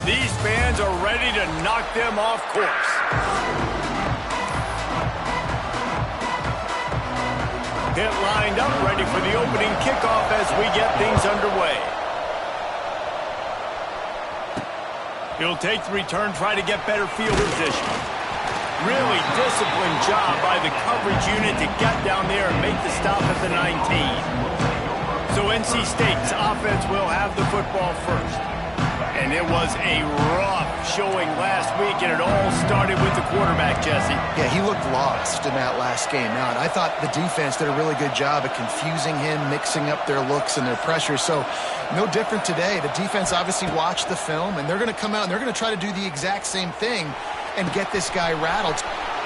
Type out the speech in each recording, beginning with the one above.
These fans are ready to knock them off course. Pitt lined up, ready for the opening kickoff as we get things underway. He'll take the return, try to get better field position. Really disciplined job by the coverage unit to get down there and make the stop at the 19. So NC State's offense will have the football first. And it was a rough showing last week, and it all started with the quarterback, Jesse. Yeah, he looked lost in that last game out. I thought the defense did a really good job of confusing him, mixing up their looks and their pressure. So no different today. The defense obviously watched the film, and they're going to come out and they're going to try to do the exact same thing and get this guy rattled.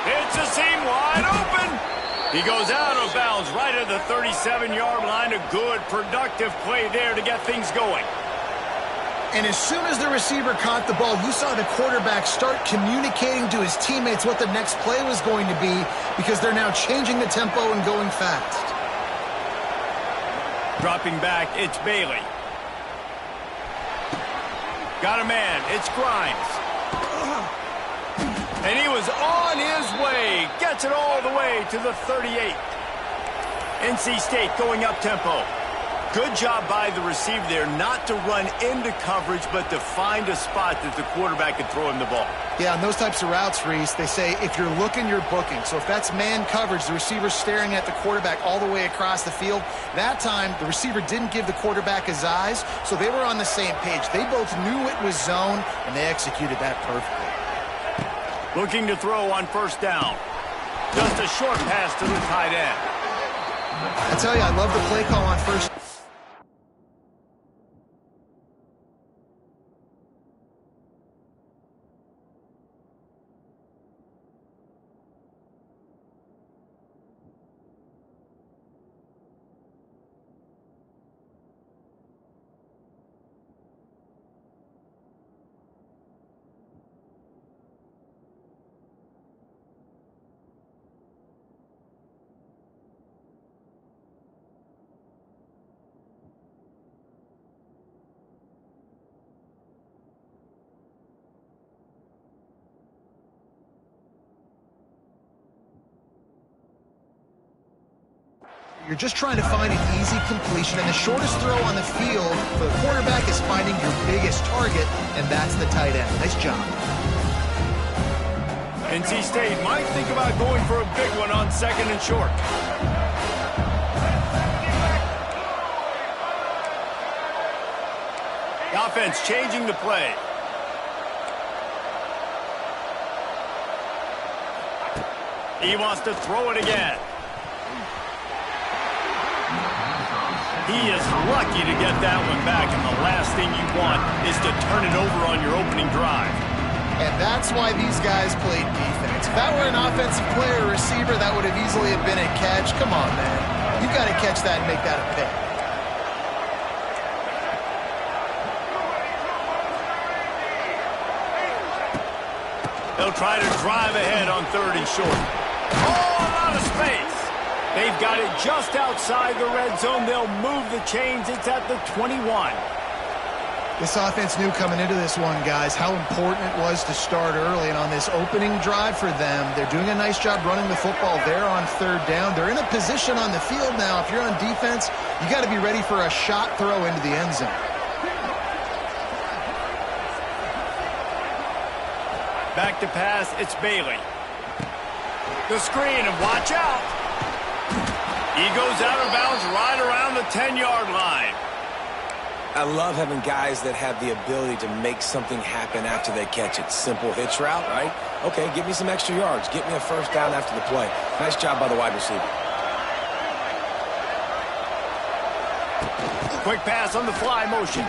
It's a seam wide open. He goes out of bounds right at the 37-yard line. A good, productive play there to get things going. And as soon as the receiver caught the ball, you saw the quarterback start communicating to his teammates what the next play was going to be, because they're now changing the tempo and going fast. Dropping back, it's Bailey. Got a man, it's Grimes. And he was on his way. Gets it all the way to the 38. NC State going up tempo. Good job by the receiver there not to run into coverage, but to find a spot that the quarterback could throw him the ball. Yeah, on those types of routes, Reese, they say if you're looking, you're booking. So if that's man coverage, the receiver's staring at the quarterback all the way across the field. That time, the receiver didn't give the quarterback his eyes, so they were on the same page. They both knew it was zone, and they executed that perfectly. Looking to throw on first down. Just a short pass to the tight end. I tell you, I love the play call on first. You're just trying to find an easy completion, and the shortest throw on the field for the quarterback is finding your biggest target, and that's the tight end. Nice job. NC State might think about going for a big one on second and short. The offense changing the play. He wants to throw it again. He is lucky to get that one back, and the last thing you want is to turn it over on your opening drive. And that's why these guys played defense. If that were an offensive player or receiver, that would have easily have been a catch. Come on, man. You've got to catch that and make that a pick. They'll try to drive ahead on third and short. Oh, a lot of space. They've got it just outside the red zone. They'll move the chains. It's at the 21. This offense knew coming into this one, guys, how important it was to start early. And on this opening drive for them, they're doing a nice job running the football there on third down. They're in a position on the field now. If you're on defense, you got to be ready for a shot throw into the end zone. Back to pass, it's Bailey. The screen, and watch out. He goes out of bounds right around the 10-yard line. I love having guys that have the ability to make something happen after they catch it. Simple hitch route, right? Okay, give me some extra yards. Get me a first down after the play. Nice job by the wide receiver. Quick pass on the fly motion.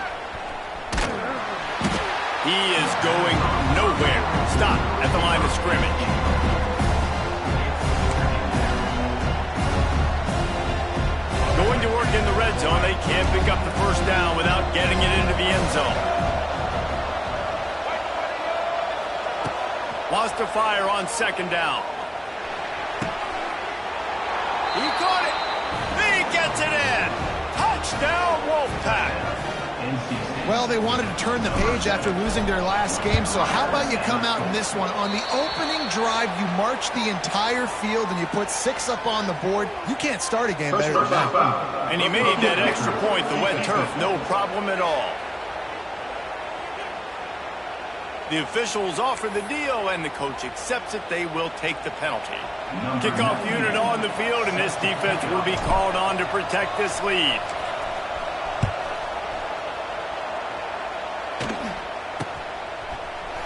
He is going nowhere. Stop at the line of scrimmage. Going to work in the red zone. They can't pick up the first down without getting it into the end zone. Lost to fire on second down. He caught it. He gets it in. Touchdown, Wolfpack. Well, they wanted to turn the page after losing their last game, so how about you come out in this one? On the opening drive, you march the entire field and you put 6 up on the board. You can't start a game better than that. And he made that extra point, the wet turf, no problem at all. The officials offer the deal, and the coach accepts it. They will take the penalty. Kickoff unit on the field, and this defense will be called on to protect this lead.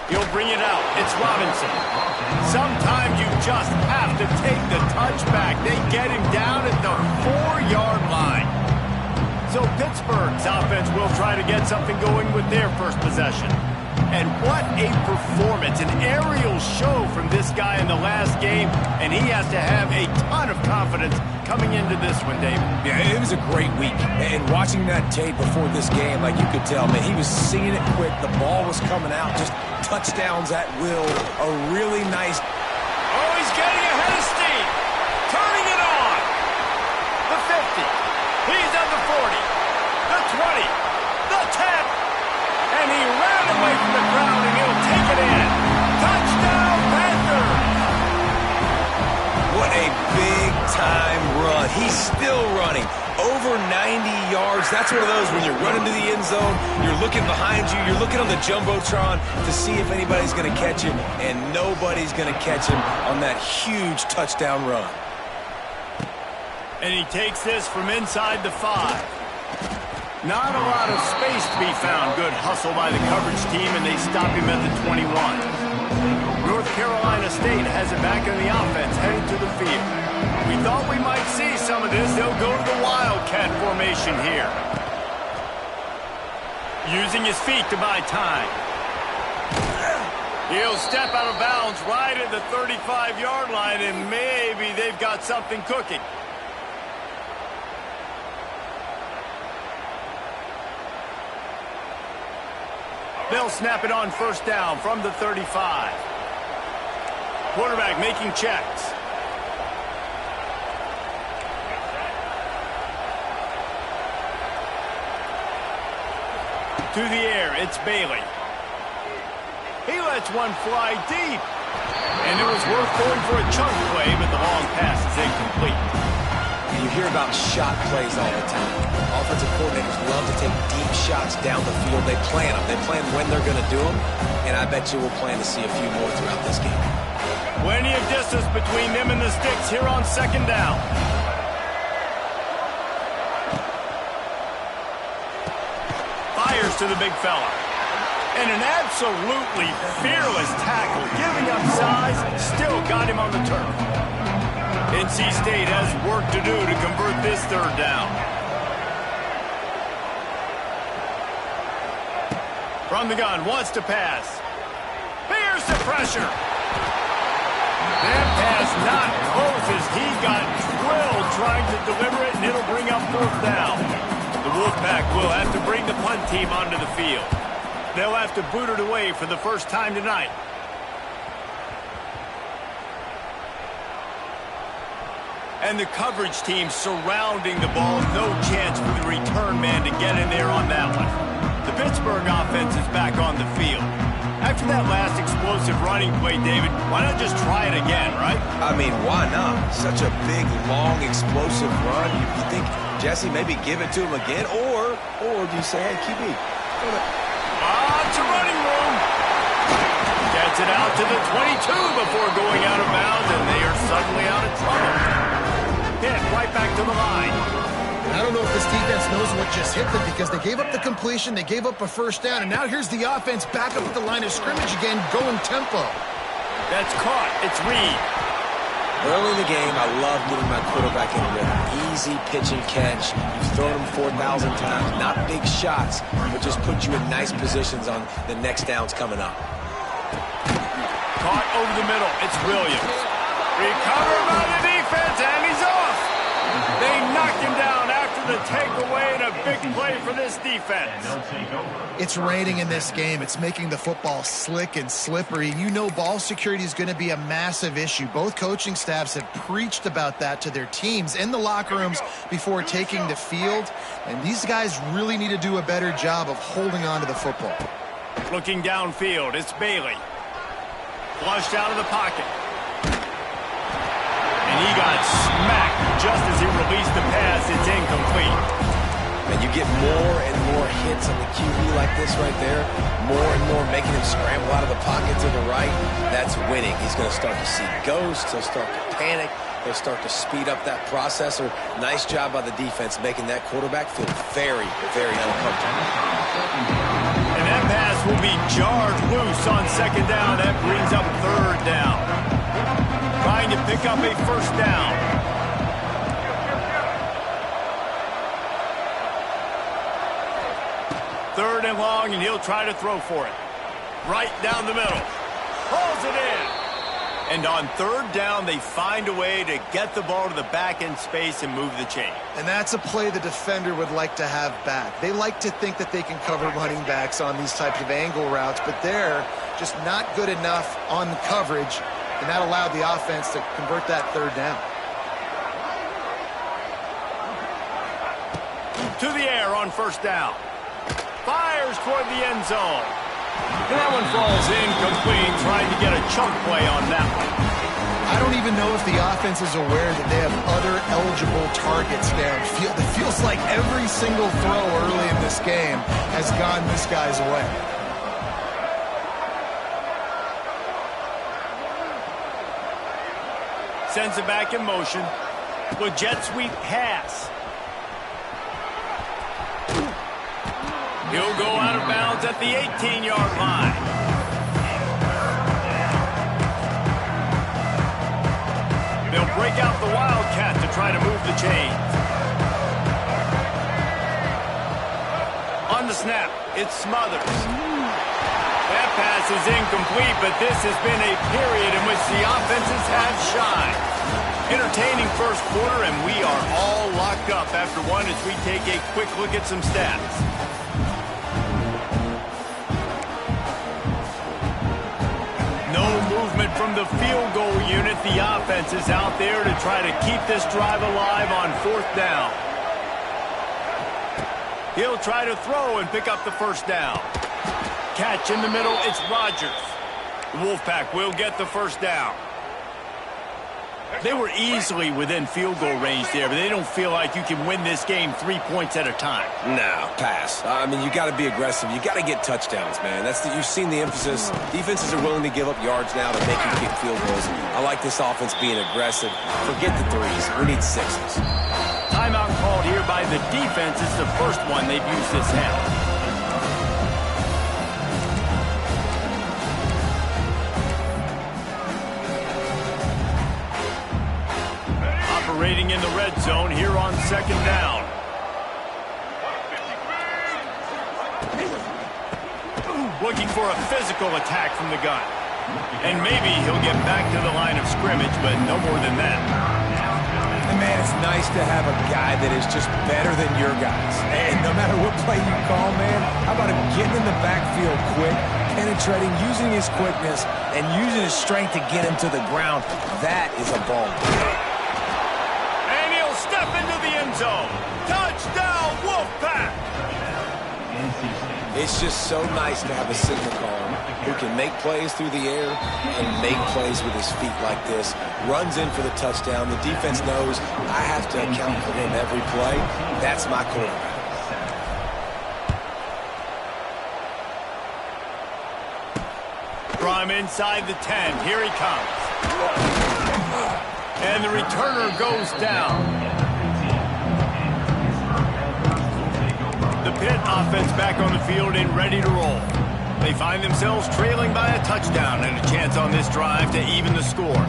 He'll bring it out. It's Robinson. Sometimes you just have to take the touchback. They get him down at the 4-yard line. So Pittsburgh's offense will try to get something going with their first possession. And what a performance, an aerial show from this guy in the last game, and he has to have a ton of confidence coming into this one, David. Yeah, it was a great week. And watching that tape before this game, like you could tell, man, he was seeing it quick. The ball was coming out, just touchdowns at will. A really nice... Oh, he's getting ahead of steam. Turning it on. The 50. He's at the 40. The 20. The 10. And he ran away from the crowd, and he'll take it in. Touchdown, Panthers! What a big-time run. He's still running. Over 90 yards. That's one of those when you're running to the end zone, you're looking behind you, you're looking on the Jumbotron to see if anybody's going to catch him, and nobody's going to catch him on that huge touchdown run. And he takes this from inside the 5. Not a lot of space to be found. Good hustle by the coverage team, and they stop him at the 21. North Carolina State has it back in the offense, heading to the field. We thought we might see some of this. They'll go to the Wildcat formation here. Using his feet to buy time. He'll step out of bounds right at the 35-yard line, and maybe they've got something cooking. They'll snap it on first down from the 35. Quarterback making checks. To the air, it's Bailey. He lets one fly deep. And it was worth going for a chunk play, but the long pass is incomplete. You hear about shot plays all the time. Offensive coordinators love to take deep shots down the field. They plan them. They plan when they're going to do them. And I bet you we'll plan to see a few more throughout this game. Plenty of distance between them and the sticks here on second down. Fires to the big fella. And an absolutely fearless tackle. Giving up size, still got him on the turf. NC State has work to do to convert this third down. From the gun, wants to pass. Here's the pressure. That pass not close as he got drilled trying to deliver it, and it'll bring up fourth down. The Wolfpack will have to bring the punt team onto the field. They'll have to boot it away for the first time tonight. And the coverage team surrounding the ball. No chance for the return man to get in there on that one. The Pittsburgh offense is back on the field. After that last explosive running play, David, why not just try it again, right? I mean, why not? Such a big, long, explosive run. You think, Jesse, maybe give it to him again? Or do you say, hey, QB? Lots of running room. Gets it out to the 22 before going out of bounds, and they are suddenly out of trouble. Pitt right back to the line. I don't know if this defense knows what just hit them because they gave up the completion, they gave up a first down, and now here's the offense back up at the line of scrimmage again, going tempo. That's caught. It's Reed. Early in the game, I love getting my quarterback in rhythm. Easy pitch and catch. You've thrown him 4,000 times. Not big shots, but just put you in nice positions on the next downs coming up. Caught over the middle. It's Williams. Recovered by the defense, and he's off. They knocked him down after the takeaway and a big play for this defense. It's raining in this game. It's making the football slick and slippery. You know ball security is going to be a massive issue. Both coaching staffs have preached about that to their teams in the locker rooms before taking the field. And these guys really need to do a better job of holding on to the football. Looking downfield, it's Bailey. Flushed out of the pocket. And he got smacked just as he released the pass. It's incomplete. And you get more and more hits on the QB like this right there. More and more making him scramble out of the pocket to the right. That's winning. He's going to start to see ghosts. He'll start to panic. He'll start to speed up that processor. Nice job by the defense making that quarterback feel very, very uncomfortable. And that pass will be jarred loose on second down. That brings up third down. Trying to pick up a first down. Third and long, and he'll try to throw for it. Right down the middle. Pulls it in. And on third down, they find a way to get the ball to the back end space and move the chain. And that's a play the defender would like to have back. They like to think that they can cover running backs on these types of angle routes, but they're just not good enough on the coverage, and that allowed the offense to convert that third down. To the air on first down. Fires toward the end zone. And that one falls incomplete, trying to get a chunk play on that one. I don't even know if the offense is aware that they have other eligible targets downfield. It feels like every single throw early in this game has gone this guy's way. Sends it back in motion. With jet sweep pass. He'll go out of bounds at the 18-yard line. They'll break out the Wildcat to try to move the chains. On the snap, it's Smothers. That pass is incomplete, but this has been a period in which the offenses have shined. Entertaining first quarter, and we are all locked up after one as we take a quick look at some stats. No movement from the field goal unit. The offense is out there to try to keep this drive alive on fourth down. He'll try to throw and pick up the first down. Catch in the middle, it's Rodgers. The Wolfpack will get the first down. They were easily within field goal range there, but they don't feel like you can win this game 3 points at a time. No, pass. I mean, you got to be aggressive. You got to get touchdowns, man. You've seen the emphasis. Defenses are willing to give up yards now to make you kick field goals. I like this offense being aggressive. Forget the threes. We need sixes. Timeout called here by the defense. It's the first one they've used this half. Operating in the red zone here on second down. Looking for a physical attack from the gun. And maybe he'll get back to the line of scrimmage, but no more than that. And man, it's nice to have a guy that is just better than your guys. And no matter what play you call, man, how about him getting in the backfield quick, penetrating, using his quickness, and using his strength to get him to the ground. That is a ball. And he'll step into the end zone. Touchdown, Wolfpack! It's just so nice to have a signal caller who can make plays through the air and make plays with his feet like this. Runs in for the touchdown. The defense knows I have to account for him every play. That's my quarterback. From inside the 10, here he comes. And the returner goes down. The Pitt offense back on the field and ready to roll. They find themselves trailing by a touchdown and a chance on this drive to even the score.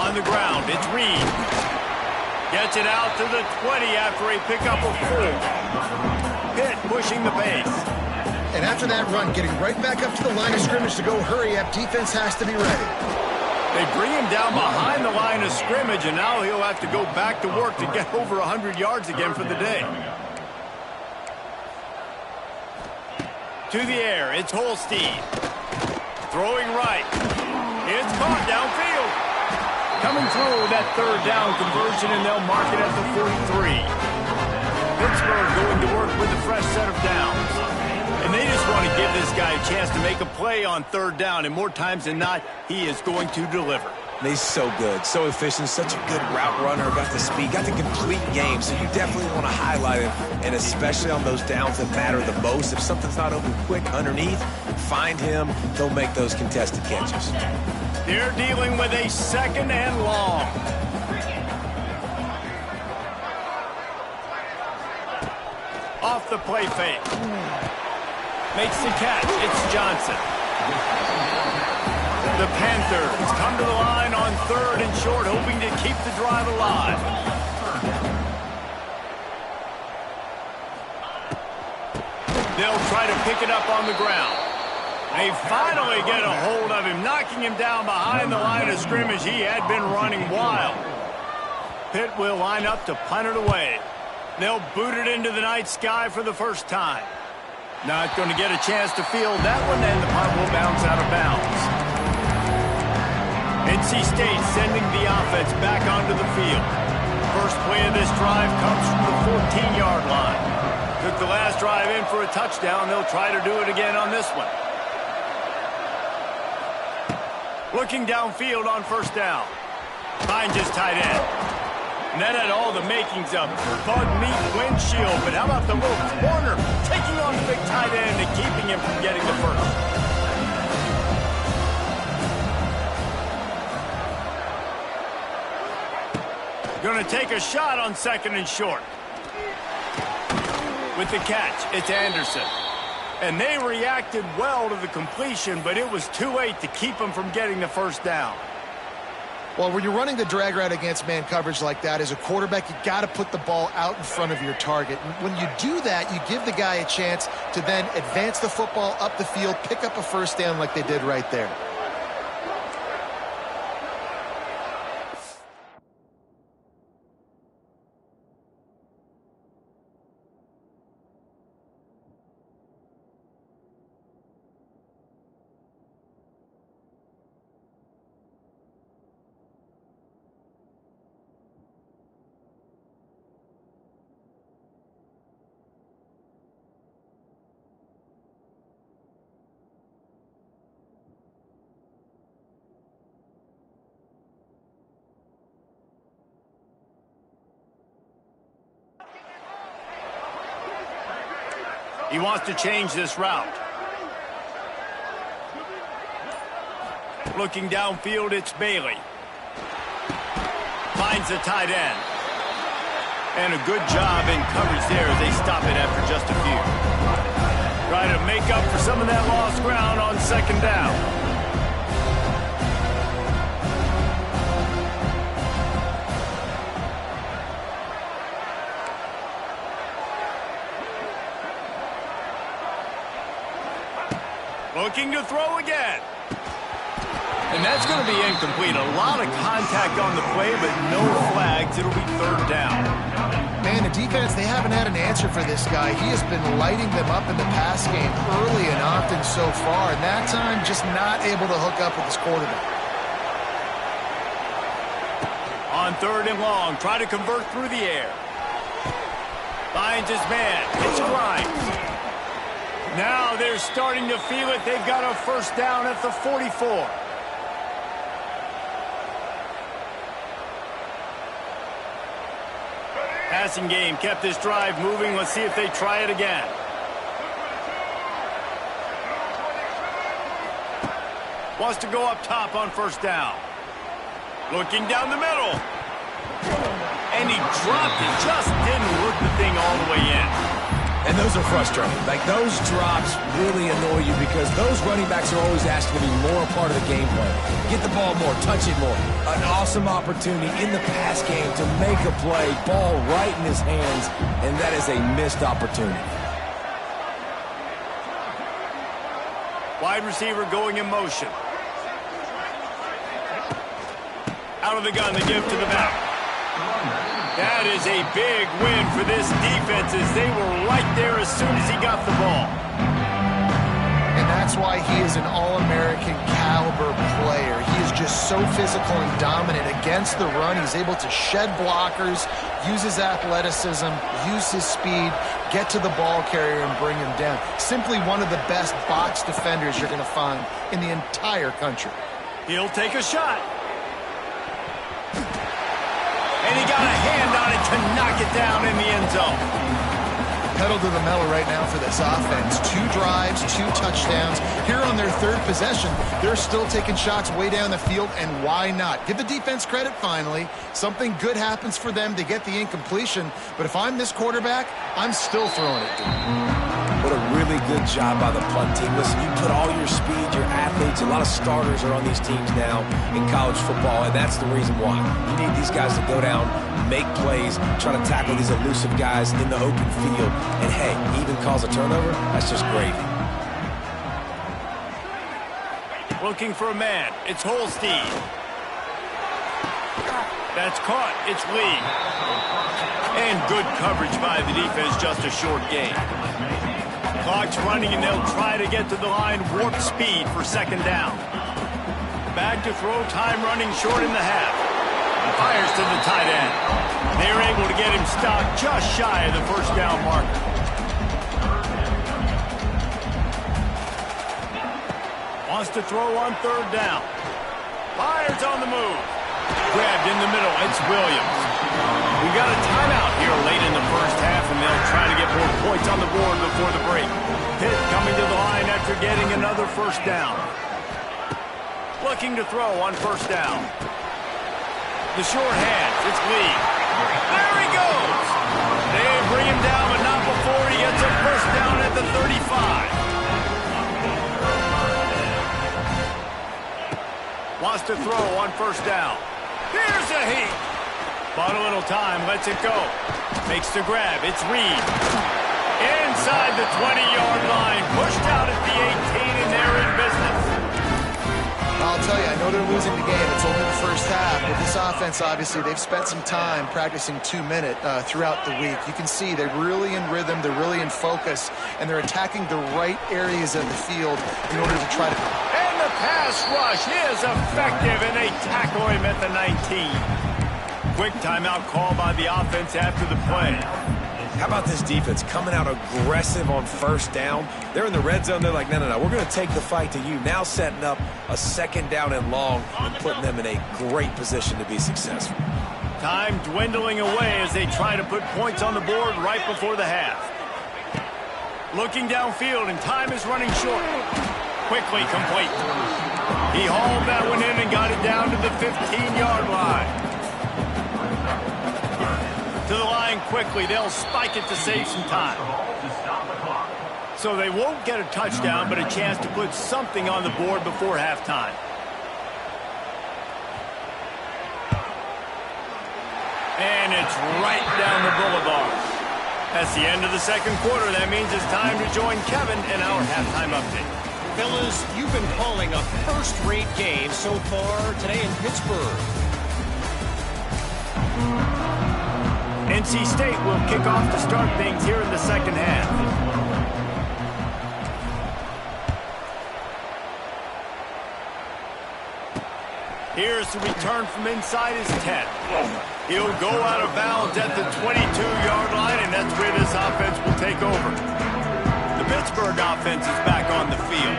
On the ground, it's Reed. Gets it out to the 20 after a pickup of 4. Pitt pushing the pace. And after that run, getting right back up to the line of scrimmage to go hurry up, defense has to be ready. They bring him down behind the line of scrimmage, and now he'll have to go back to work to get over 100 yards again for the day. To the air, it's Holstein. Throwing right. It's caught downfield. Coming through that third down conversion, and they'll mark it at the 43. Pittsburgh going to work with a fresh set of downs. And they just want to give this guy a chance to make a play on third down, and more times than not, he is going to deliver. He's so good, so efficient, such a good route runner, got the speed, got the complete game, so you definitely want to highlight him, and especially on those downs that matter the most. If something's not open quick underneath, find him, he'll make those contested catches. They're dealing with a second and long. Off the play fake. Makes the catch. It's Johnson. The Panthers come to the line on third and short, hoping to keep the drive alive. They'll try to pick it up on the ground. They finally get a hold of him, knocking him down behind the line of scrimmage. He had been running wild. Pitt will line up to punt it away. They'll boot it into the night sky for the first time. Not going to get a chance to field that one, and the punt will bounce out of bounds. NC State sending the offense back onto the field. First play of this drive comes from the 14-yard line. Took the last drive in for a touchdown. They'll try to do it again on this one. Looking downfield on first down. Finds his tight end. And that had all the makings of bug meat windshield. But how about the little corner taking on the big tight end and keeping him from getting the first? Going to take a shot on second and short. With the catch, it's Anderson. And they reacted well to the completion, but it was too late to keep him from getting the first down. Well, when you're running the drag route against man coverage like that, as a quarterback, you got to put the ball out in front of your target. And when you do that, you give the guy a chance to then advance the football up the field, pick up a first down like they did right there. He wants to change this route. Looking downfield, it's Bailey. Finds the tight end. And a good job in coverage there as they stop it after just a few. Try to make up for some of that lost ground on second down. Looking to throw again. And that's going to be incomplete. A lot of contact on the play, but no flags. It'll be third down. Man, the defense, they haven't had an answer for this guy. He has been lighting them up in the pass game early and often so far, and that time just not able to hook up with his quarterback. On third and long, try to convert through the air. Finds his man. It's Grimes. Now they're starting to feel it. They've got a first down at the 44. Passing game kept this drive moving. Let's see if they try it again. Wants to go up top on first down. Looking down the middle. And he dropped it. Just didn't look the thing all the way in. And those are frustrating. Like, those drops really annoy you because those running backs are always asked to be more a part of the game plan. Get the ball more, touch it more. An awesome opportunity in the pass game to make a play, ball right in his hands, and that is a missed opportunity. Wide receiver going in motion. Out of the gun, they give to the back. That is a big win for this defense as they were right there as soon as he got the ball. And that's why he is an All-American caliber player. He is just so physical and dominant against the run. He's able to shed blockers, use his athleticism, use his speed, get to the ball carrier and bring him down. Simply one of the best box defenders you're going to find in the entire country. He'll take a shot. And he got a hand on it to knock it down in the end zone. Pedal to the metal right now for this offense. 2 drives, 2 touchdowns. Here on their 3rd possession, they're still taking shots way down the field, and why not? Give the defense credit finally. Something good happens for them to get the incompletion, but if I'm this quarterback, I'm still throwing it. What a really good job by the punt team. Listen, you put all your speed, your athletes, a lot of starters are on these teams now in college football, and that's the reason why. You need these guys to go down, make plays, try to tackle these elusive guys in the open field, and hey, even cause a turnover, that's just gravy. Looking for a man. It's Holstein. That's caught. It's Lee. And good coverage by the defense, just a short gain. Clock's running, and they'll try to get to the line, warp speed for 2nd down. Back to throw, time running short in the half. Fires to the tight end. They're able to get him stopped just shy of the 1st down marker. Wants to throw on 3rd down. Fires on the move. Grabbed in the middle. It's Williams. We got a timeout here late in the 1st half, and they'll try to get more points on the board before the break. Pitt coming to the line after getting another 1st down. Looking to throw on 1st down. The short hands. It's Lee. There he goes. They bring him down, but not before he gets a 1st down at the 35. Wants to throw on 1st down. Here's a heat. Bought a little time, lets it go. Makes the grab, it's Reed. Inside the 20-yard line, pushed out at the 18, and they're in business. I'll tell you, I know they're losing the game. It's only the 1st half, but this offense, obviously, they've spent some time practicing 2-minute throughout the week. You can see they're really in rhythm, they're really in focus, and they're attacking the right areas of the field in order to try to... And the pass rush is effective, and they tackle him at the 19. Quick timeout call by the offense after the play. How about this defense coming out aggressive on 1st down? They're in the red zone. They're like, no, we're going to take the fight to you. Now setting up a 2nd down and long and putting them in a great position to be successful. Time dwindling away as they try to put points on the board right before the half. Looking downfield, and time is running short. Quickly complete. He hauled that one in and got it down to the 15-yard line. To the line quickly. They'll spike it to save some time. So they won't get a touchdown, but a chance to put something on the board before halftime. And it's right down the boulevard. That's the end of the 2nd quarter. That means it's time to join Kevin in our halftime update. Fellas, you've been calling a first-rate game so far today in Pittsburgh. NC State will kick off to start things here in the 2nd half. Here's the return from inside his 10. He'll go out of bounds at the 22-yard line, and that's where this offense will take over. The Pittsburgh offense is back on the field.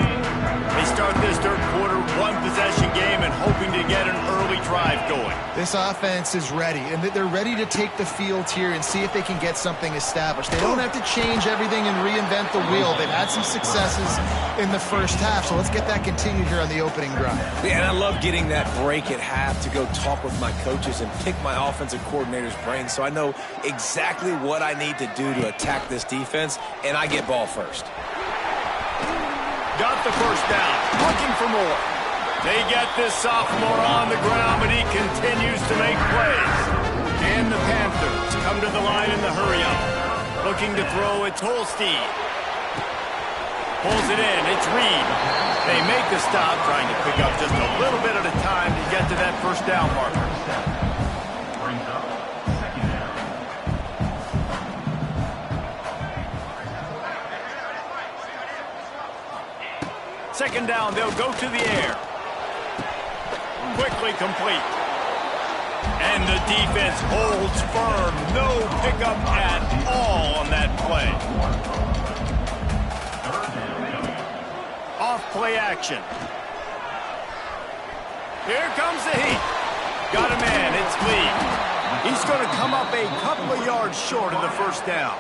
They start this 3rd quarter, 1-possession game, and hoping to get an early drive going. This offense is ready, and they're ready to take the field here and see if they can get something established. They don't have to change everything and reinvent the wheel. They've had some successes in the 1st half, so let's get that continued here on the opening drive. Yeah, and I love getting that break at half to go talk with my coaches and pick my offensive coordinator's brain so I know exactly what I need to do to attack this defense, and I get ball first. Got the 1st down, looking for more. They get this sophomore on the ground, but he continues to make plays. And the Panthers come to the line in the hurry-up. Looking to throw, it's Holstein. Pulls it in. It's Reed. They make the stop, trying to pick up just a little bit at a time to get to that first down marker. Second down, they'll go to the air. Quickly complete. And the defense holds firm. No pickup at all on that play. Off play action. Here comes the heat. Got a man, it's Lee. He's going to come up a couple of yards short of the first down.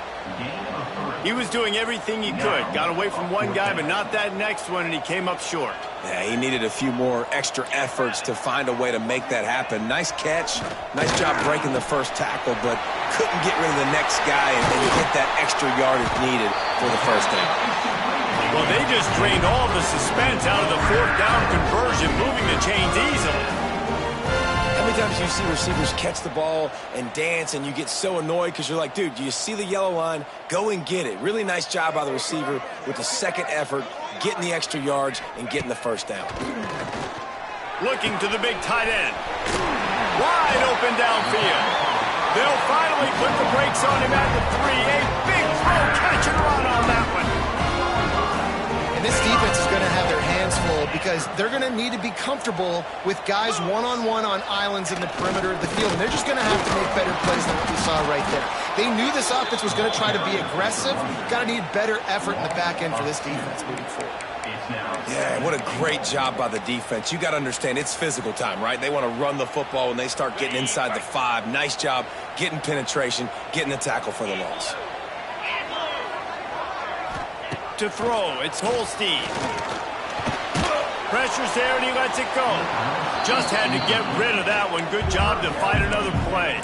He was doing everything he could. Got away from one guy, but not that next one, and he came up short. Yeah, he needed a few more extra efforts to find a way to make that happen. Nice catch. Nice job breaking the first tackle, but couldn't get rid of the next guy and get that extra yardage needed for the first down. Well, they just drained all the suspense out of the fourth down conversion, moving the chains easily. How many times do you see receivers catch the ball and dance and you get so annoyed because you're like, dude, do you see the yellow line? Go and get it. Really nice job by the receiver with the second effort, getting the extra yards and getting the first down. Looking to the big tight end. Wide open downfield. They'll finally put the brakes on him at the 3. A big throw, catch and run on that one. And this defense is going to have their hands full because they're going to need to be comfortable with guys one-on-one on islands in the perimeter of the field. And they're just going to have to make better plays than what we saw right there. They knew this offense was going to try to be aggressive. Got to need better effort in the back end for this defense moving forward. Yeah, what a great job by the defense. You got to understand, it's physical time, right? They want to run the football when they start getting inside the 5. Nice job getting penetration, getting the tackle for the loss. To throw, it's Holstein. Pressure's there and he lets it go. Just had to get rid of that one. Good job to find another play.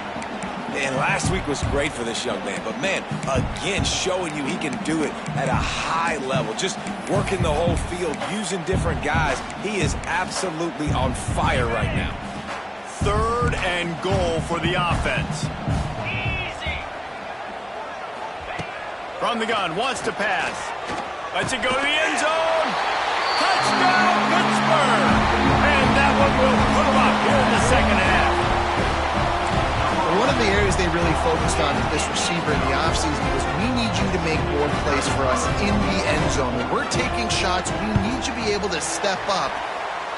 And last week was great for this young man. But, man, again, showing you he can do it at a high level. Just working the whole field, using different guys. He is absolutely on fire right now. 3rd and goal for the offense. From the gun, wants to pass. Lets it go to the end zone. Touchdown, Pittsburgh! And that one will put him up here in the second half. One of the areas they really focused on with this receiver in the offseason was we need you to make more plays for us in the end zone. When we're taking shots, we need you to be able to step up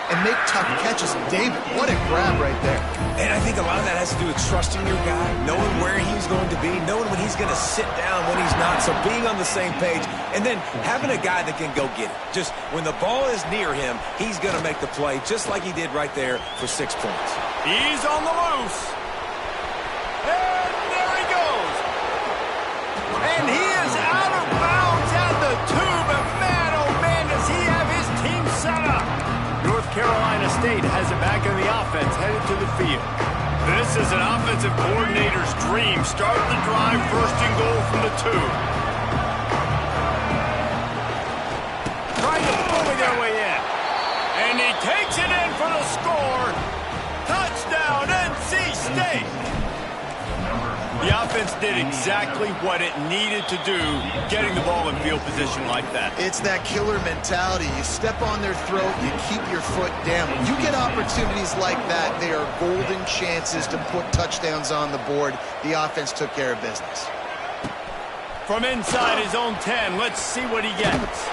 and make tough catches. And David, what a grab right there. And I think a lot of that has to do with trusting your guy, knowing where he's going to be, knowing when he's going to sit down, when he's not, so being on the same page, and then having a guy that can go get it. Just when the ball is near him, he's going to make the play, just like he did right there for 6 points. He's on the loose. And there he goes. And he is out of bounds at the 2, but man, oh man, does he have his team set up. North Carolina State has it back in the offense, headed to the field. This is an offensive coordinator's dream. Start the drive, 1st and goal from the 2. Trying to bully their way in. And he takes it in for the score. Touchdown, NC State. The offense did exactly what it needed to do, getting the ball in field position like that. It's that killer mentality. You step on their throat, you keep your foot down. When you get opportunities like that, they are golden chances to put touchdowns on the board. The offense took care of business. From inside his own 10, let's see what he gets.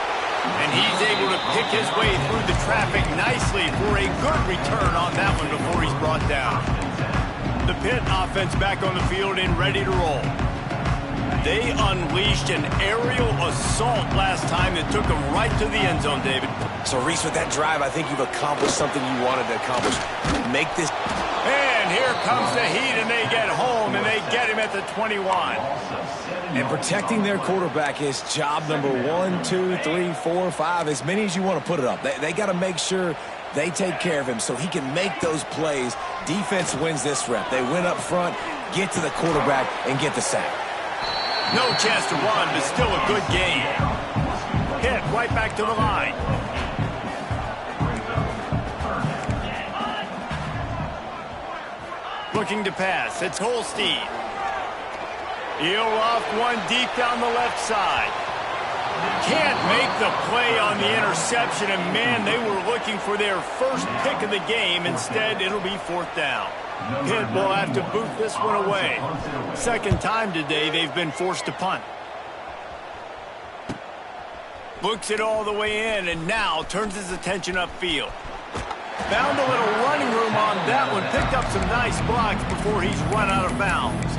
And he's able to pick his way through the traffic nicely for a good return on that one before he's brought down. The Pitt offense back on the field and ready to roll. They unleashed an aerial assault last time that took them right to the end zone, David. So, Reese, with that drive, I think you've accomplished something you wanted to accomplish. Make this... And here comes the heat, and they get home, and they get him at the 21. And protecting their quarterback is job number 1, 2, 3, 4, 5, as many as you want to put it up. They got to make sure they take care of him so he can make those plays. Defense wins this rep. They win up front, get to the quarterback, and get the sack. No chance to run, but still a good game. Hit right back to the line. Looking to pass. It's Holstein. He'll off one deep down the left side. Can't make the play on the interception, and man, they were looking for their first pick of the game. Instead, it'll be 4th down. Pitt will have to boot this one away. Second time today they've been forced to punt. Looks it all the way in, and now turns his attention upfield. Found a little running room on that one. Picked up some nice blocks before he's run out of bounds.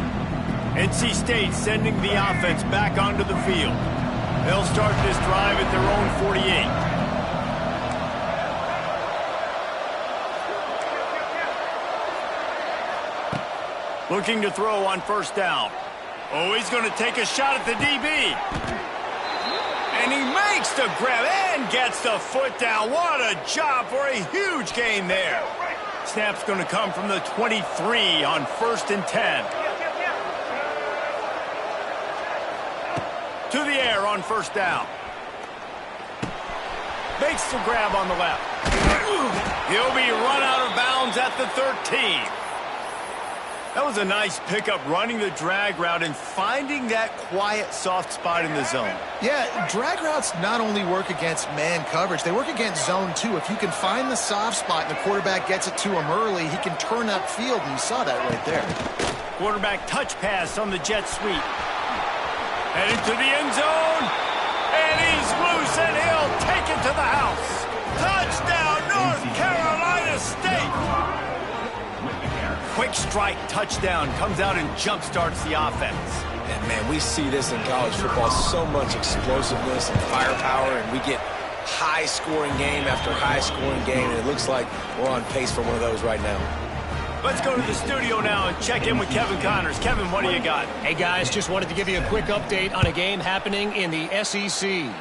NC State sending the offense back onto the field. They'll start this drive at their own 48. Looking to throw on 1st down. Oh, he's going to take a shot at the DB. And he makes the grab and gets the foot down. What a job for a huge gain there. Snap's going to come from the 23 on 1st and 10. To the air on 1st down. Makes the grab on the left. He'll be run out of bounds at the 13. That was a nice pickup, running the drag route and finding that quiet, soft spot in the zone. Yeah, drag routes not only work against man coverage, they work against zone too. If you can find the soft spot and the quarterback gets it to him early, he can turn upfield, and you saw that right there. Quarterback touch pass on the jet sweep. Heading to the end zone, and he's loose, and he'll take it to the house. Touchdown, North Carolina State! Quick strike touchdown, comes out and jump starts the offense. And man, we see this in college football, so much explosiveness and firepower, and we get high-scoring game after high-scoring game, and it looks like we're on pace for one of those right now. Let's go to the studio now and check in with Kevin Connors. Kevin, what do you got? Hey, guys, just wanted to give you a quick update on a game happening in the SEC.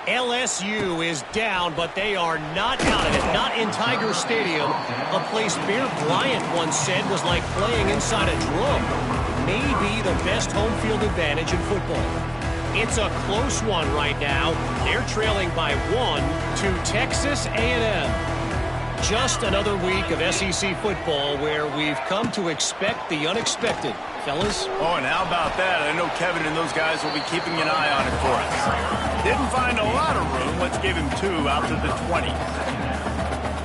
LSU is down, but they are not out of it, not in Tiger Stadium, a place Bear Bryant once said was like playing inside a drum. Maybe the best home field advantage in football. It's a close one right now. They're trailing by 1 to Texas A&M. Just another week of SEC football where we've come to expect the unexpected. Fellas? Oh, and how about that? I know Kevin and those guys will be keeping an eye on it for us. Didn't find a lot of room. Let's give him 2 out to the 20.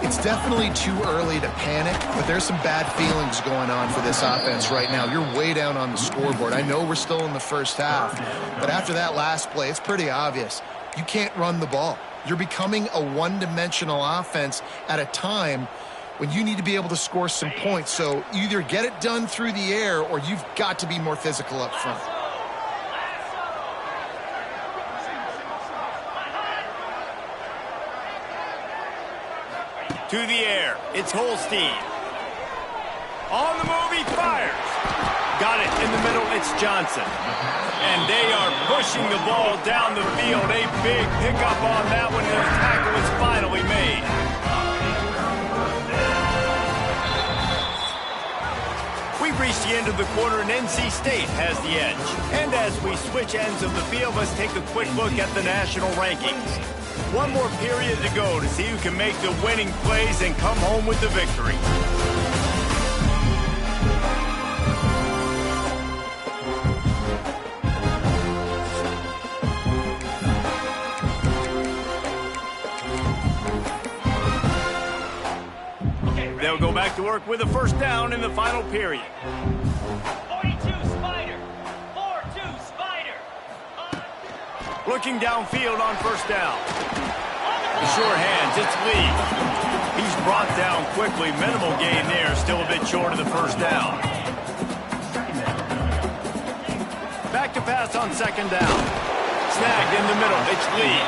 It's definitely too early to panic, but there's some bad feelings going on for this offense right now. You're way down on the scoreboard. I know we're still in the first half, but after that last play, it's pretty obvious. You can't run the ball. You're becoming a one-dimensional offense at a time when you need to be able to score some points. So either get it done through the air or you've got to be more physical up front. To the air, it's Holstein. On the move, he fires. Got it in the middle, it's Johnson. And they are pushing the ball down the field. A big pickup on that one, and the tackle is finally made. We've reached the end of the quarter, and NC State has the edge. And as we switch ends of the field, let's take a quick look at the national rankings. One more period to go to see who can make the winning plays and come home with the victory. They'll go back to work with a 1st down in the final period. 42 Spider. 4-2 Spider. Looking downfield on 1st down. The sure hands, it's Lee. He's brought down quickly. Minimal gain there, still a bit short of the 1st down. Back to pass on 2nd down. Snagged in the middle, it's Lee.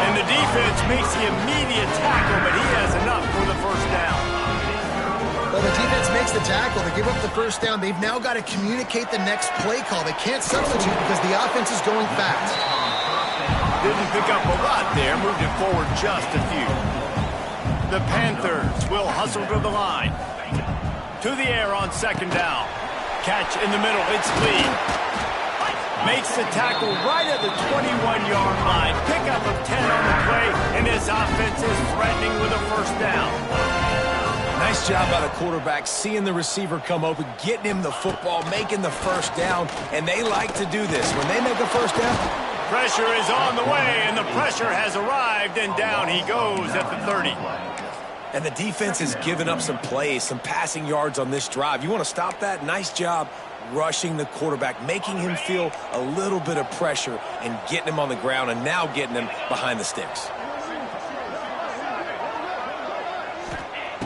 And the defense makes the immediate tackle, but he has enough for the 1st down. Well, the defense makes the tackle. They give up the 1st down. They've now got to communicate the next play call. They can't substitute because the offense is going fast. Didn't pick up a lot there. Moved it forward just a few. The Panthers will hustle to the line. To the air on 2nd down. Catch in the middle. It's Lee. Makes the tackle right at the 21-yard line. Pickup of 10 on the play, and this offense is threatening with a 1st down. Nice job by the quarterback, seeing the receiver come open, getting him the football, making the 1st down, and they like to do this. When they make a 1st down, Pressure is on the way, and the pressure has arrived, and down he goes at the 30. And the defense has given up some plays, some passing yards on this drive. You want to stop that? Nice job rushing the quarterback, making him feel a little bit of pressure and getting him on the ground and now getting him behind the sticks.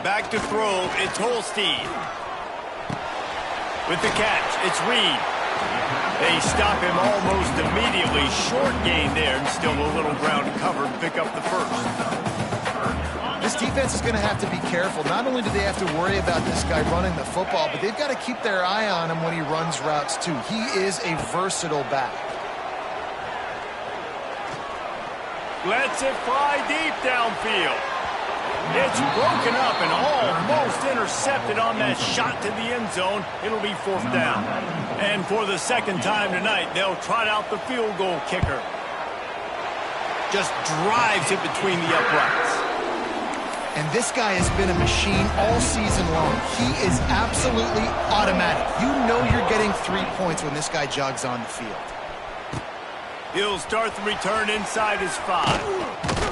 Back to throw, it's Holstein. With the catch, it's Reed. They stop him almost immediately. Short gain there, and still a little ground covered to pick up the first. This defense is going to have to be careful. Not only do they have to worry about this guy running the football, but they've got to keep their eye on him when he runs routes too. He is a versatile back. Lets it fly deep downfield. It's broken up and almost intercepted on that shot to the end zone. It'll be 4th down. And for the second time tonight, they'll trot out the field goal kicker. Just drives it between the uprights. And this guy has been a machine all season long. He is absolutely automatic. You know you're getting 3 points when this guy jogs on the field. He'll start the return inside his 5.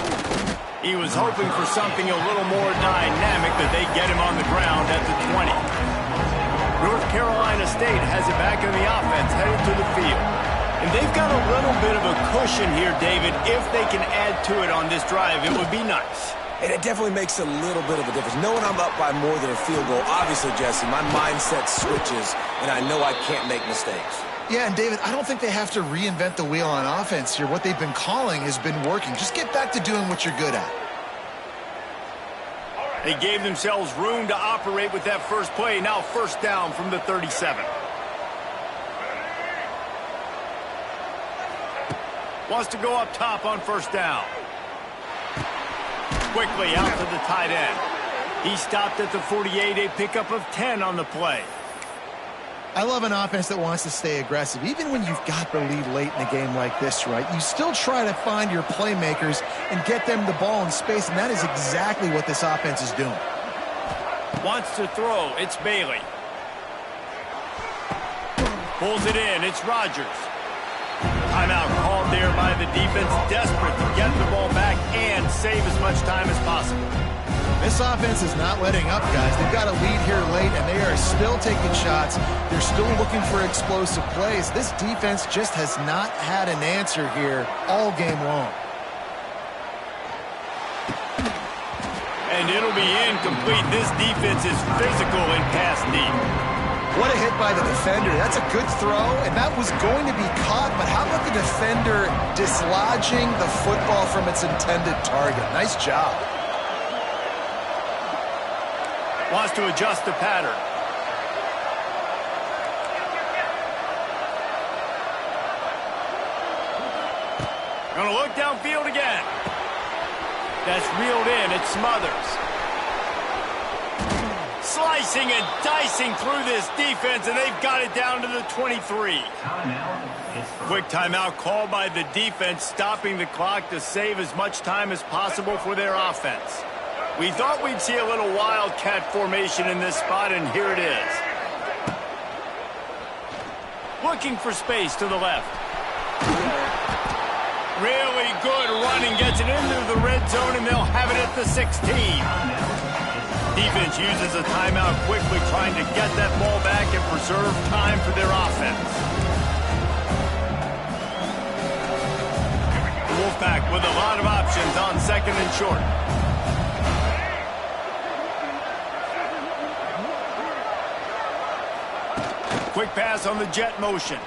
He was hoping for something a little more dynamic, but they get him on the ground at the 20. North Carolina State has it back in the offense, headed to the field. And they've got a little bit of a cushion here, David. If they can add to it on this drive, it would be nice. And it definitely makes a little bit of a difference. Knowing I'm up by more than a field goal, obviously, Jesse, my mindset switches, and I know I can't make mistakes. Yeah, and David, I don't think they have to reinvent the wheel on offense here. What they've been calling has been working. Just get back to doing what you're good at. They gave themselves room to operate with that first play. Now 1st down from the 37. Wants to go up top on 1st down. Quickly out to the tight end. He stopped at the 48, a pickup of 10 on the play. I love an offense that wants to stay aggressive. Even when you've got the lead late in a game like this, right, you still try to find your playmakers and get them the ball in space, and that is exactly what this offense is doing. Wants to throw. It's Bailey. Pulls it in. It's Rodgers. Timeout called there by the defense, desperate to get the ball back and save as much time as possible. This offense is not letting up, guys. They've got a lead here late, and they are still taking shots. They're still looking for explosive plays. This defense just has not had an answer here all game long. And it'll be incomplete. This defense is physical and pass deep. What a hit by the defender. That's a good throw, and that was going to be caught, but how about the defender dislodging the football from its intended target? Nice job. Wants to adjust the pattern. Gonna look downfield again. That's reeled in. It's Smothers. Slicing and dicing through this defense, and they've got it down to the 23. Quick timeout called by the defense, stopping the clock to save as much time as possible for their offense. We thought we'd see a little wildcat formation in this spot, and here it is. Looking for space to the left. Really good running, gets it into the red zone, and they'll have it at the 16. Defense uses a timeout quickly, trying to get that ball back and preserve time for their offense. The Wolfpack with a lot of options on 2nd and short. Quick pass on the jet motion.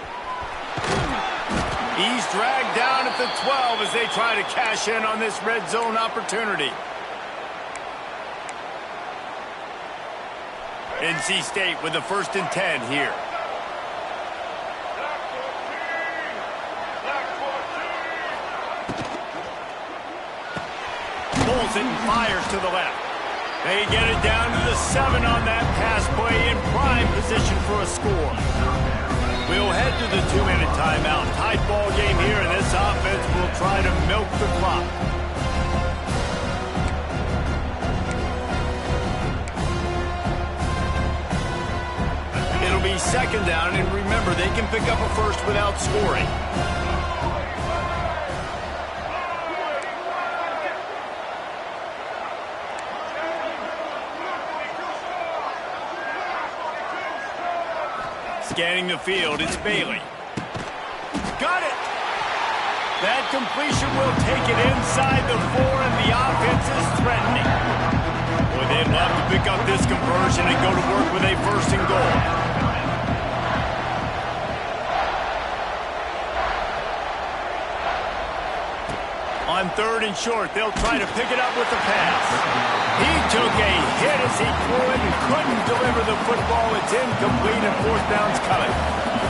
He's dragged down at the 12 as they try to cash in on this red zone opportunity. NC State with the 1st and 10 here. Pulls it and fires to the left. They get it down to the 7 on that pass play, in prime position for a score. We'll head to the 2-minute timeout. Tight ball game here, and this offense will try to milk the clock. It'll be 2nd down, and remember, they can pick up a first without scoring. Scanning the field, it's Bailey. Got it! That completion will take it inside the 4, and the offense is threatening. Boy, they'd love to pick up this conversion and go to work with a 1st and goal. On 3rd and short, they'll try to pick it up with the pass. He took a hit as he threw it and couldn't deliver the football. It's incomplete, and 4th down's coming.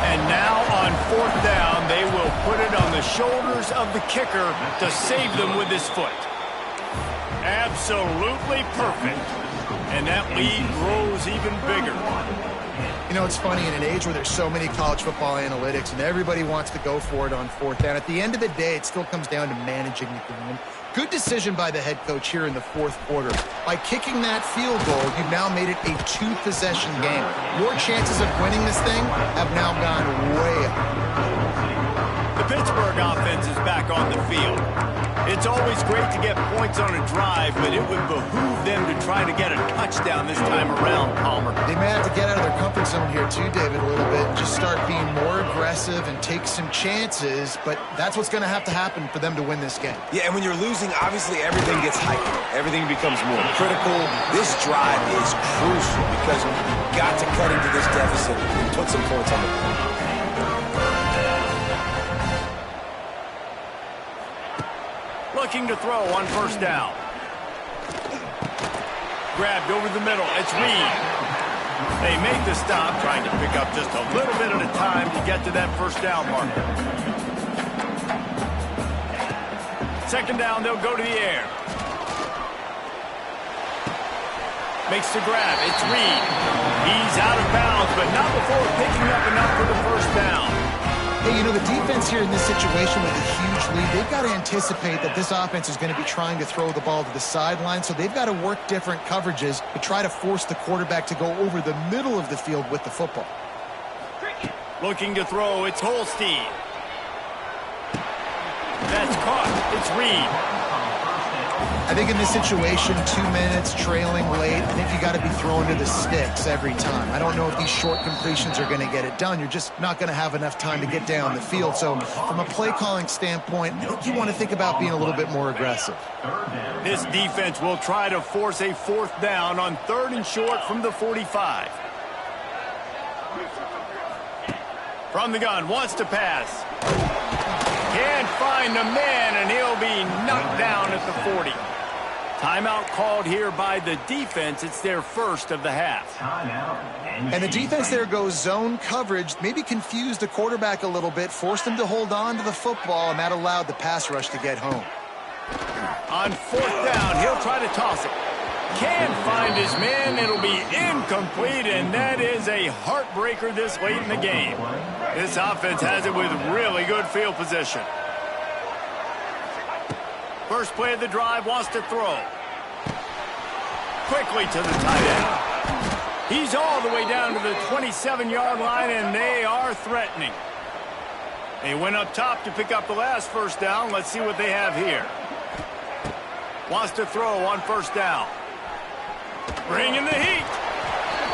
And now on 4th down, they will put it on the shoulders of the kicker to save them with his foot. Absolutely perfect. And that lead grows even bigger. You know, it's funny, in an age where there's so many college football analytics and everybody wants to go for it on 4th down, at the end of the day, it still comes down to managing the game. Good decision by the head coach here in the 4th quarter. By kicking that field goal, you've now made it a 2-possession game. Your chances of winning this thing have now gone way up. The Pittsburgh offense is back on the field. It's always great to get points on a drive, but it would behoove them to try to get a touchdown this time around, Palmer. They may have to get out of their comfort zone here too, David, a little bit, and just start being more aggressive and take some chances, but that's what's going to happen for them to win this game. Yeah, and when you're losing, obviously everything gets heightened. Everything becomes more critical. This drive is crucial because you've got to cut into this deficit and put some points on the board. Looking to throw on 1st down. Grabbed over the middle. It's Reed. They make the stop, trying to pick up just a little bit at a time to get to that 1st down marker. 2nd down, they'll go to the air. Makes the grab. It's Reed. He's out of bounds, but not before picking up enough for the 1st down. Hey, you know, the defense here in this situation with a huge lead, they've got to anticipate that this offense is going to be trying to throw the ball to the sideline, so they've got to work different coverages to try to force the quarterback to go over the middle of the field with the football. Looking to throw, it's Holstein. That's caught. It's Reed. I think in this situation, 2 minutes, trailing late, I think you got to be throwing to the sticks every time. I don't know if these short completions are going to get it done. You're just not going to have enough time to get down the field. So from a play calling standpoint, I think you want to think about being a little bit more aggressive. This defense will try to force a 4th down on 3rd and short from the 45. From the gun, wants to pass. Can't find the man, and he'll be knocked down at the 40. Timeout called here by the defense. It's their 1st of the half. And the defense there goes zone coverage, maybe confused the quarterback a little bit, forced him to hold on to the football, and that allowed the pass rush to get home. On 4th down, he'll try to toss it. Can't find his man. It'll be incomplete, and that is a heartbreaker this late in the game. This offense has it with really good field position. First play of the drive, wants to throw. Quickly to the tight end. He's all the way down to the 27-yard line, and they are threatening. They went up top to pick up the last 1st down. Let's see what they have here. Wants to throw on 1st down. Bringing the heat.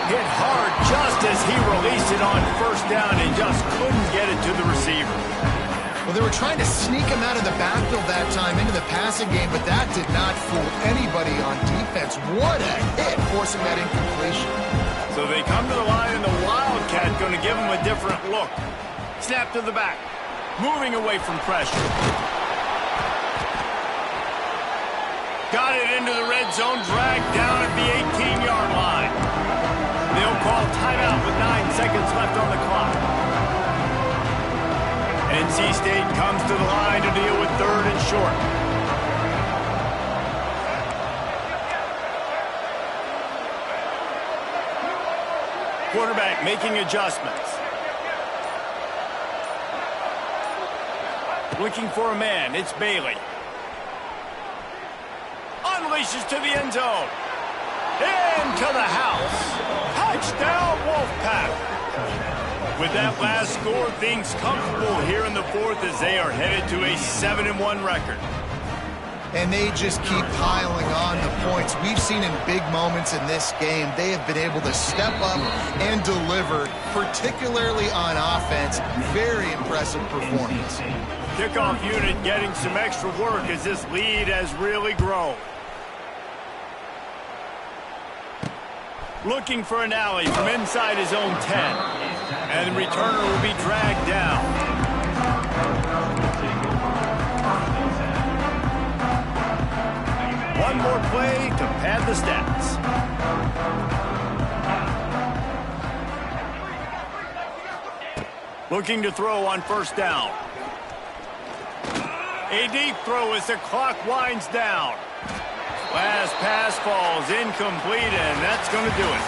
Hit hard just as he released it on 1st down and just couldn't get it to the receiver. Well, they were trying to sneak him out of the backfield that time into the passing game, but that did not fool anybody on defense. What a hit, forcing that incompletion. So they come to the line, and the Wildcat going to give him a different look. Snap to the back. Moving away from pressure. Got it into the red zone, dragged down at the 18-yard line. They'll call timeout with 9 seconds left on the clock. NC State comes to the line to deal with 3rd and short. Quarterback making adjustments. Looking for a man. It's Bailey. Unleashes to the end zone. Into the house. Touchdown, Wolfpack. With that last score, things comfortable here in the 4th as they are headed to a 7-1 record. And they just keep piling on the points. We've seen in big moments in this game, they have been able to step up and deliver, particularly on offense. Very impressive performance. Kickoff unit getting some extra work as this lead has really grown. Looking for an alley from inside his own 10. And the returner will be dragged down. One more play to pad the stats. Looking to throw on first down. A deep throw as the clock winds down. Last pass falls incomplete, and that's going to do it.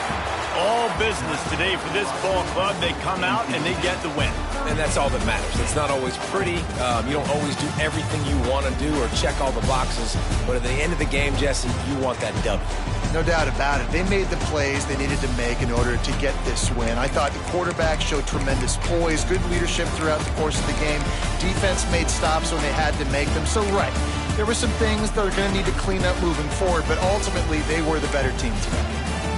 All business today for this ball club. They come out and they get the win. And that's all that matters. It's not always pretty. You don't always do everything you want to do or check all the boxes. But at the end of the game, Jesse, you want that W. No doubt about it. They made the plays they needed to make in order to get this win. I thought the quarterback showed tremendous poise, good leadership throughout the course of the game. Defense made stops when they had to make them. So, right, there were some things that are going to need to clean up moving forward, but ultimately they were the better team today.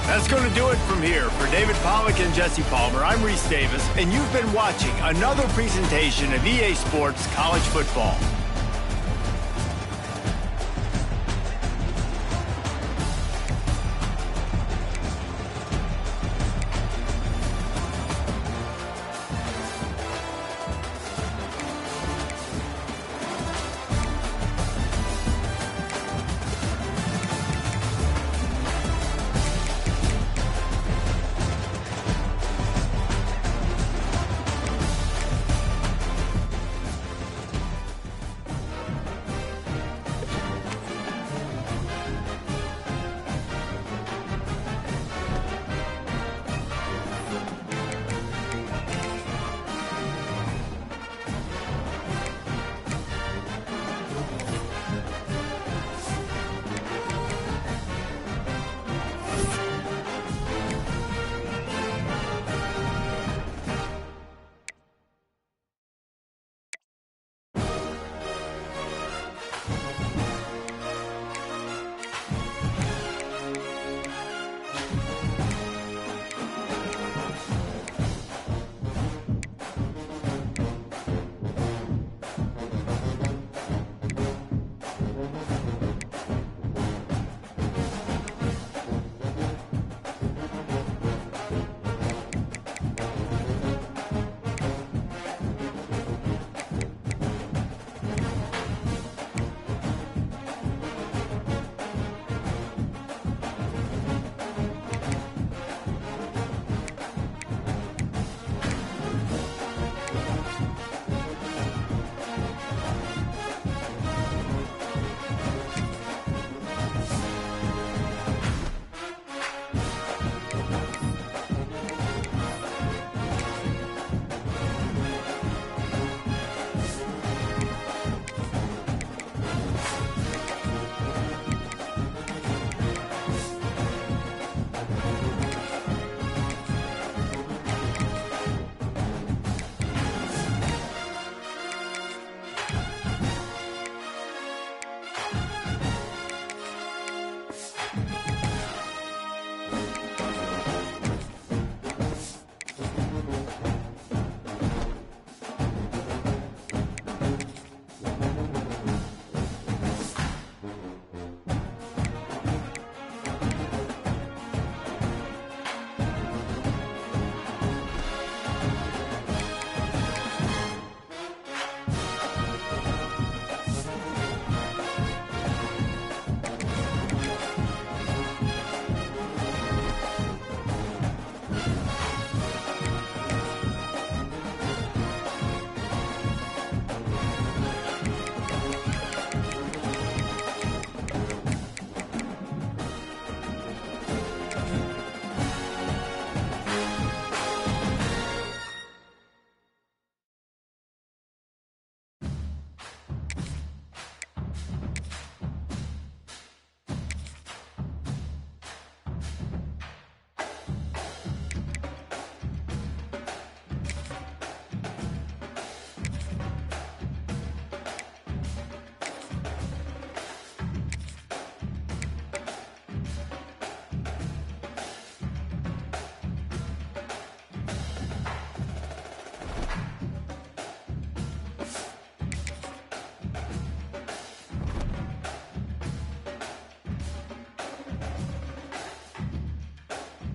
That's going to do it from here. For David Pollack and Jesse Palmer, I'm Reese Davis, and you've been watching another presentation of EA Sports College Football.